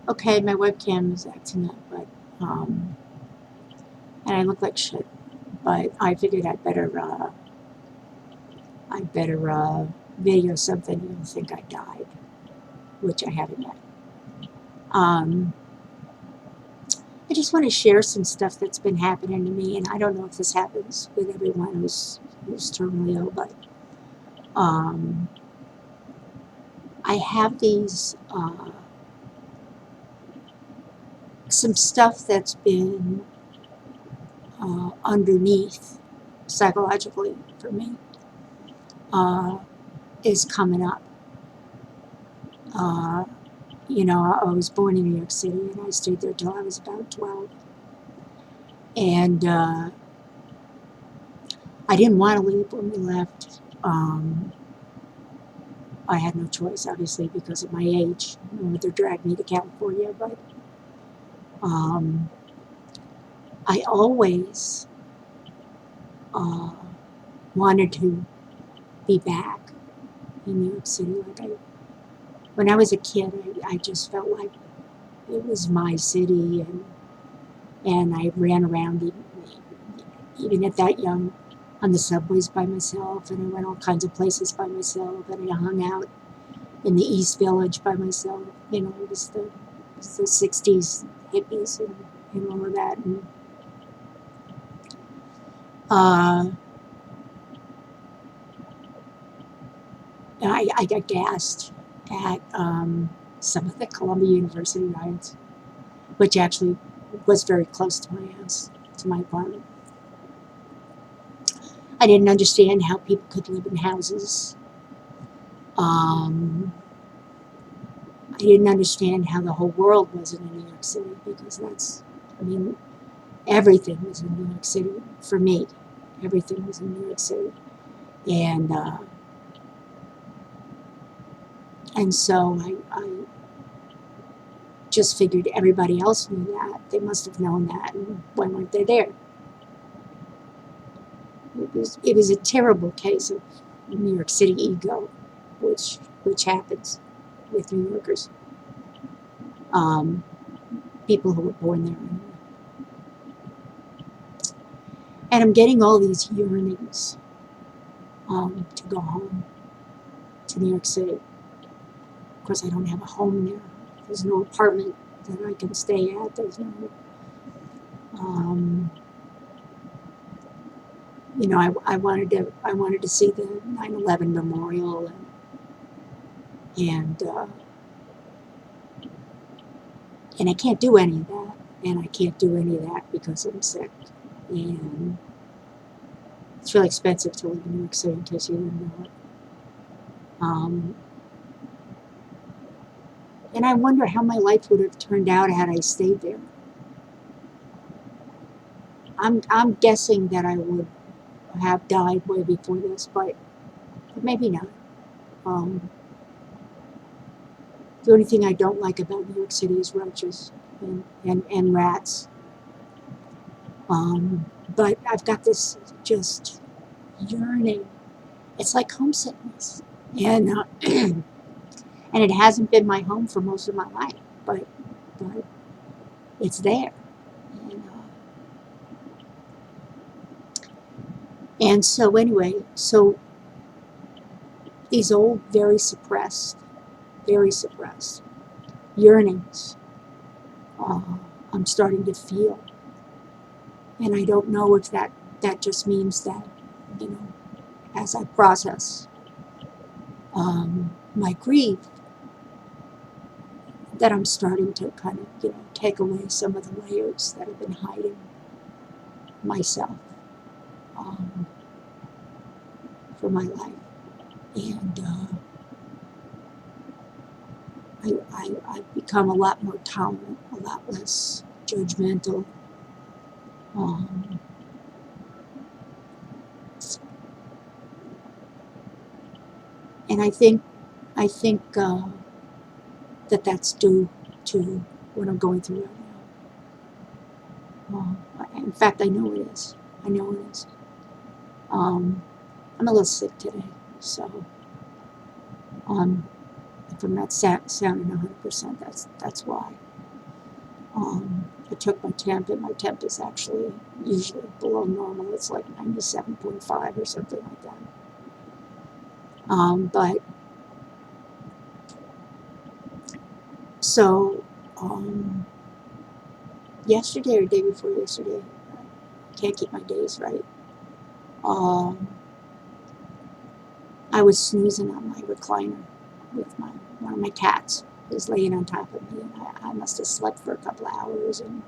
Okay, my webcam is acting up, but and I look like shit. But I figured I'd better video something you'll think I died, which I haven't yet. Um, I just want to share some stuff that's been happening to me, and I don't know if this happens with everyone who's terminally ill, but um, I have these some stuff that's been underneath psychologically for me is coming up. Uh, I was born in New York City, and I stayed there till I was about 12. And I didn't want to leave when we left. I had no choice, obviously, because of my age. My mother dragged me to California, but I always uh, wanted to be back in New York City. When I was a kid, I just felt like it was my city, and I ran around even at that young on the subways by myself, and I went all kinds of places by myself, and I hung out in the East Village by myself. It was the 60s hippies and all of that. And I got gassed at some of the Columbia University riots, which actually was very close to my house, to my apartment. I didn't understand how people could live in houses. I didn't understand how the whole world wasn't in New York City, because everything was in New York City for me. Everything was in New York City. And so I just figured everybody else knew that. They must have known that, and why weren't they there? It was a terrible case of New York City ego, which happens with New Yorkers, people who were born there anyway. And I'm getting all these yearnings to go home to New York City. Of course, I don't have a home there. There's no apartment that I can stay at. There's no, I wanted to see the 9/11 memorial, and I can't do any of that, and I can't do any of that because I'm sick, and it's really expensive to live in New York City, in case you didn't know it. And I wonder how my life would have turned out had I stayed there. I'm guessing that I would have died way before this, but maybe not. The only thing I don't like about New York City is roaches and rats. But I've got this just yearning. It's like homesickness, and and it hasn't been my home for most of my life, but it's there. And so anyway, so these old, very suppressed yearnings, I'm starting to feel, and I don't know if that just means that, as I process my grief, that I'm starting to kind of, take away some of the layers that have been hiding myself for my life. And I've become a lot more tolerant, a lot less judgmental. And I think that that's due to what I'm going through right now. In fact, I know it is. I know it is. I'm a little sick today, so if I'm not sounding 100%, that's why. I took my temp, and my temp is actually usually below normal. It's like 97.5 or something like that. But so yesterday or day before yesterday, I can't keep my days right. I was snoozing on my recliner with one of my cats was laying on top of me, and I must have slept for a couple of hours, and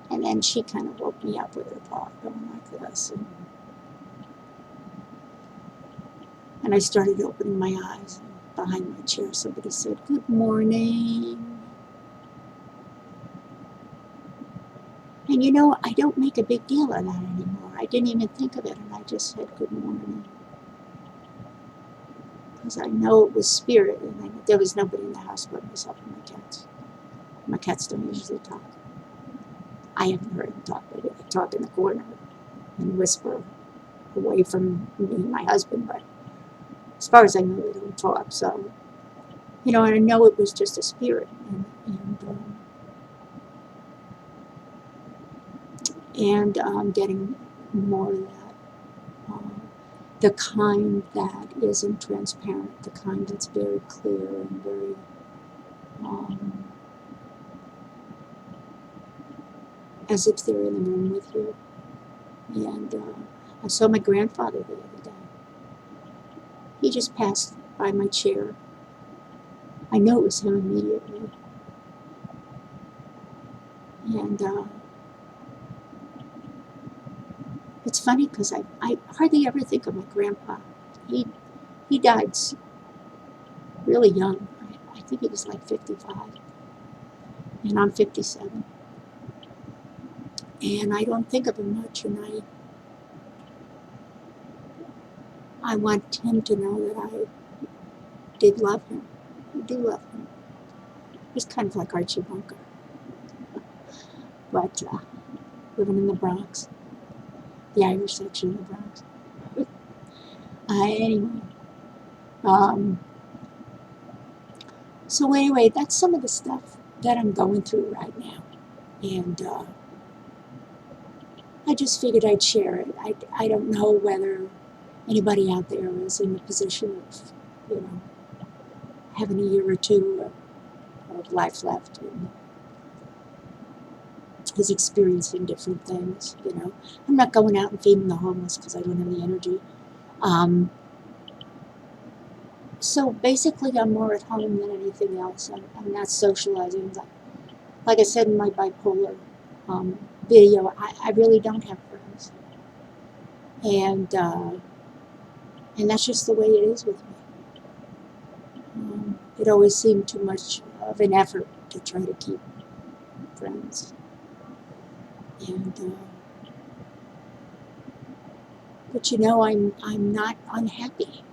then she kind of woke me up with her paw going like this, and I started opening my eyes, and behind my chair somebody said, "Good morning." And I don't make a big deal of that anymore. I didn't even think of it, and I just said, "Good morning." Because I know it was spirit, and there was nobody in the house but myself and my cats. My cats don't usually talk. I haven't heard them talk. They talk in the corner and whisper away from me and my husband, but as far as I know, they don't talk. So, and I know it was just a spirit, and I'm getting more of that. The kind that isn't transparent, the kind that's very clear and very as if they're in the room with you. And I saw my grandfather the other day. He just passed by my chair. I know it was him immediately. And it's funny because I hardly ever think of my grandpa. He died really young. I think he was like 55. And I'm 57. And I don't think of him much. And I want him to know that I did love him. I do love him. He's kind of like Archie Bunker. But living in the Bronx, the Irish section of the Bronx. Anyway, so anyway, that's some of the stuff that I'm going through right now. And I just figured I'd share it. I don't know whether anybody out there is in the position of, having a year or two of life left and is experiencing different things, I'm not going out and feeding the homeless because I don't have the energy. So basically, I'm more at home than anything else. I'm not socializing. Like I said in my bipolar video, I really don't have friends. And that's just the way it is with me. It always seemed too much of an effort to try to keep friends. And but I'm not unhappy.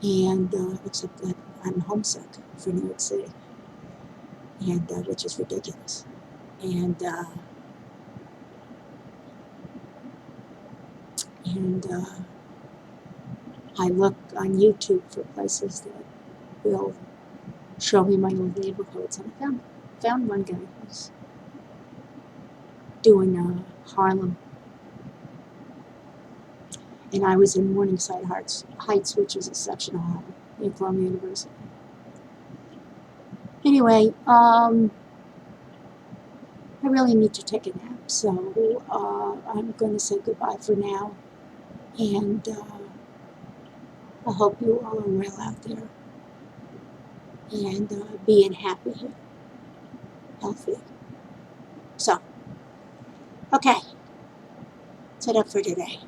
And except that I'm homesick for New York City, and which is ridiculous. And I look on YouTube for places that will show me my old neighborhoods, and I found one guy who's doing Harlem, and I was in Morningside Heights, which is a section of Harlem near Columbia University. Anyway, I really need to take a nap, so I'm going to say goodbye for now, and I hope you all are well out there, and being happy, healthy. So, okay, that's it up for today.